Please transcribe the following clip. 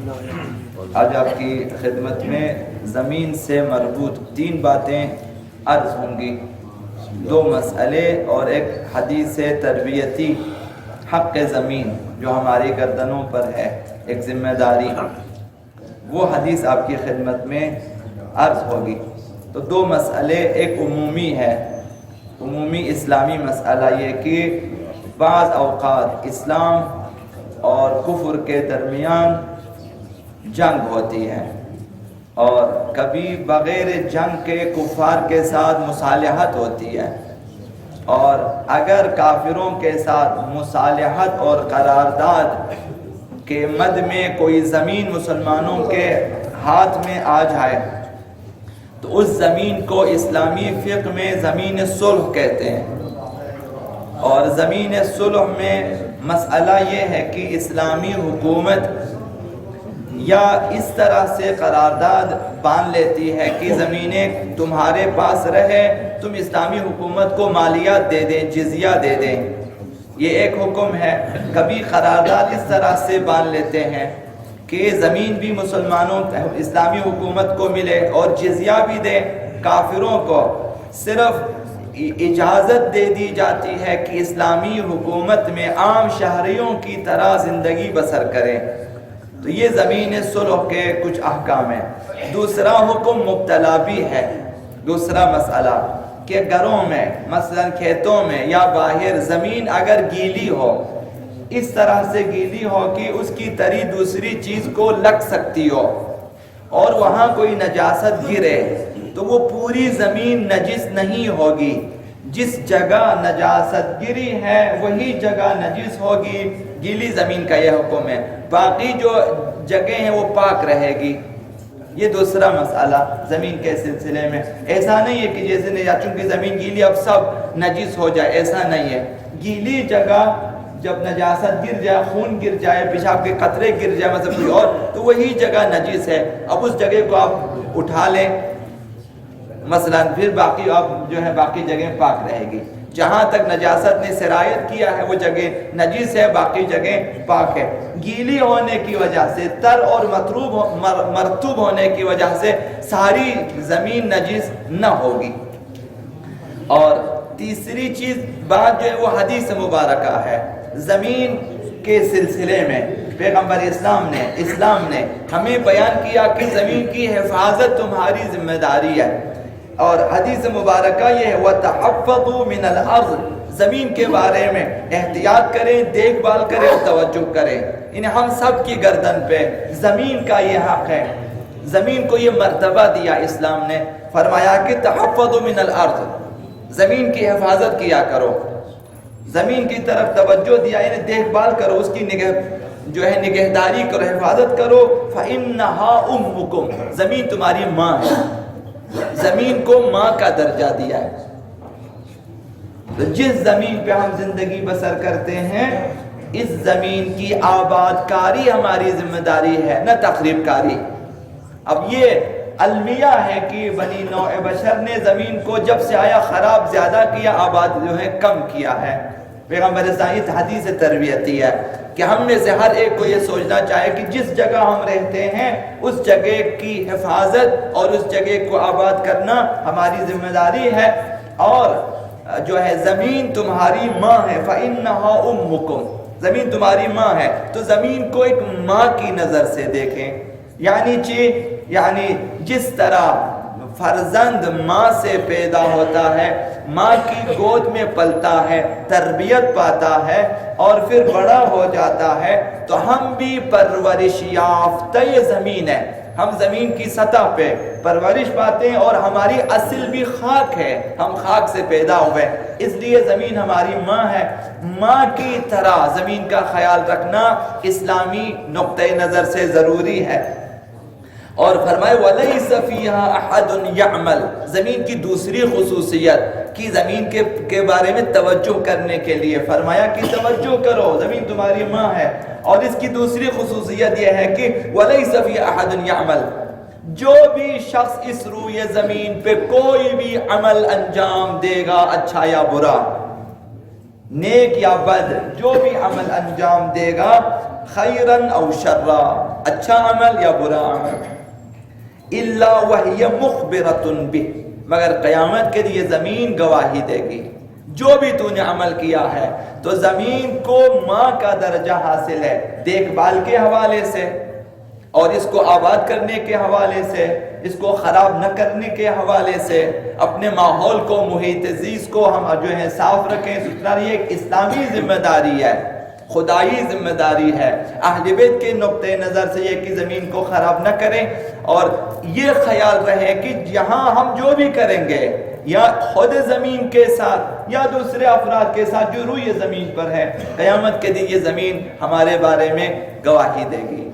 آج آپ کی خدمت میں زمین سے مربوط 3 باتیں عرض ہوں گی، 2 مسئلے اور ایک حدیث تربیتی حق زمین جو ہماری گردنوں پر ہے، ایک ذمہ داری، وہ حدیث آپ کی خدمت میں عرض ہوگی۔ تو 2 مسئلے، ایک عمومی ہے، عمومی اسلامی مسئلہ یہ کہ بعض اوقات اسلام اور کفر کے درمیان جنگ ہوتی ہے، اور کبھی بغیر جنگ کے کفار کے ساتھ مصالحت ہوتی ہے، اور اگر کافروں کے ساتھ مصالحت اور قرارداد کے مد میں کوئی زمین مسلمانوں کے ہاتھ میں آ جائے تو اس زمین کو اسلامی فقہ میں زمین صلح کہتے ہیں۔ اور زمین صلح میں مسئلہ یہ ہے کہ اسلامی حکومت یا اس طرح سے قرارداد باندھ لیتی ہے کہ زمینیں تمہارے پاس رہے، تم اسلامی حکومت کو مالیات دے دیں، جزیہ دے دیں، یہ ایک حکم ہے۔ کبھی قرارداد اس طرح سے باندھ لیتے ہیں کہ زمین بھی مسلمانوں اسلامی حکومت کو ملے اور جزیہ بھی دیں کافروں کو، صرف اجازت دے دی جاتی ہے کہ اسلامی حکومت میں عام شہریوں کی طرح زندگی بسر کریں۔ تو یہ زمین صلح کے کچھ احکام ہیں۔ دوسرا حکم مبتلا بھی ہے، دوسرا مسئلہ کہ گھروں میں مثلا کھیتوں میں یا باہر زمین اگر گیلی ہو، اس طرح سے گیلی ہو کہ اس کی تری دوسری چیز کو لگ سکتی ہو، اور وہاں کوئی نجاست گرے تو وہ پوری زمین نجس نہیں ہوگی، جس جگہ نجاست گری ہے وہی جگہ نجس ہوگی، گیلی زمین کا یہ حکم ہے، باقی جو جگہ ہیں وہ پاک رہے گی۔ یہ دوسرا مسئلہ زمین کے سلسلے میں۔ ایسا نہیں ہے کہ جیسے نہیں، چونکہ زمین گیلی اب سب نجس ہو جائے، ایسا نہیں ہے۔ گیلی جگہ جب نجاست گر جائے، خون گر جائے، پیشاب کے قطرے گر جائے مطلب کوئی اور، تو وہی جگہ نجس ہے۔ اب اس جگہ کو آپ اٹھا لیں مثلا، پھر باقی اب جو ہے باقی جگہ پاک رہے گی۔ جہاں تک نجاست نے سرایت کیا ہے وہ جگہ نجس ہے، باقی جگہ پاک ہے۔ گیلی ہونے کی وجہ سے، تر اور مرطوب ہونے کی وجہ سے ساری زمین نجس نہ ہوگی۔ اور تیسری چیز بات جو ہے وہ حدیث مبارکہ ہے۔ زمین کے سلسلے میں پیغمبر اسلام نے ہمیں بیان کیا کہ زمین کی حفاظت تمہاری ذمہ داری ہے، اور حدیث مبارکہ یہ ہے وَتَحَفَّظُوا مِنَ الْأَرْضِ، زمین کے بارے میں احتیاط کریں، دیکھ بھال کریں اور توجہ کریں۔ انہیں ہم سب کی گردن پہ زمین کا یہ حق ہے، زمین کو یہ مرتبہ دیا اسلام نے، فرمایا کہ تحفظوا من الارض، زمین کی حفاظت کیا کرو، زمین کی طرف توجہ دیا، انہیں دیکھ بھال کرو، اس کی نگہداری کرو، حفاظت کرو۔ فَإِنَّهَا أُمُّكُمْ، زمین تمہاری ماں ہے، زمین کو ماں کا درجہ دیا ہے۔ تو جس زمین پہ ہم زندگی بسر کرتے ہیں، اس زمین کی آباد کاری ہماری ذمہ داری ہے، نہ تخریب کاری۔ اب یہ المیہ ہے کہ بنی نوع بشر نے زمین کو جب سے آیا خراب زیادہ کیا، آباد جو ہے کم کیا ہے۔ پیغمبر اسلامی حدیث تربیتی ہے کہ ہم میں سے ہر ایک کو یہ سوچنا چاہے کہ جس جگہ ہم رہتے ہیں اس جگہ کی حفاظت اور اس جگہ کو آباد کرنا ہماری ذمہ داری ہے۔ اور جو ہے زمین تمہاری ماں ہے، فَإِنَّهَا أُمُّكُمْ، زمین تمہاری ماں ہے، تو زمین کو ایک ماں کی نظر سے دیکھیں۔ یعنی جس طرح فرزند ماں سے پیدا ہوتا ہے، ماں کی گود میں پلتا ہے، تربیت پاتا ہے اور پھر بڑا ہو جاتا ہے، تو ہم بھی پرورش یافتہ زمین ہے، ہم زمین کی سطح پہ پرورش پاتے ہیں، اور ہماری اصل بھی خاک ہے، ہم خاک سے پیدا ہوئے، اس لیے زمین ہماری ماں ہے۔ ماں کی طرح زمین کا خیال رکھنا اسلامی نقطہ نظر سے ضروری ہے۔ اور فرمائے وَلَيْسَ فِيهَا أَحَدٌ يَعْمَلُ، زمین کی دوسری خصوصیت کہ زمین کے بارے میں توجہ کرنے کے لیے فرمایا کہ توجہ کرو، زمین تمہاری ماں ہے۔ اور اس کی دوسری خصوصیت یہ ہے کہ وَلَيْسَ فِيهَا أَحَدٌ يَعْمَلُ، جو بھی شخص اس روئے زمین پہ کوئی بھی عمل انجام دے گا، اچھا یا برا، نیک یا بد، جو بھی عمل انجام دے گا، خیرن او شرا، اچھا عمل یا برا عمل، الا وہی مخبرۃ بہ، مگر قیامت کے لیے زمین گواہی دے گی جو بھی تو نے عمل کیا ہے۔ تو زمین کو ماں کا درجہ حاصل ہے دیکھ بھال کے حوالے سے، اور اس کو آباد کرنے کے حوالے سے، اس کو خراب نہ کرنے کے حوالے سے، اپنے ماحول کو، محیط زیست کو ہم جو ہے صاف رکھیں، ستھرا، یہ ایک اسلامی ذمہ داری ہے، خدائی ذمہ داری ہے۔ اہل بیت کے نقطۂ نظر سے یہ کہ زمین کو خراب نہ کریں، اور یہ خیال رہے کہ یہاں ہم جو بھی کریں گے، یا خود زمین کے ساتھ یا دوسرے افراد کے ساتھ جو روئے زمین پر ہے، قیامت کے دن یہ زمین ہمارے بارے میں گواہی دے گی۔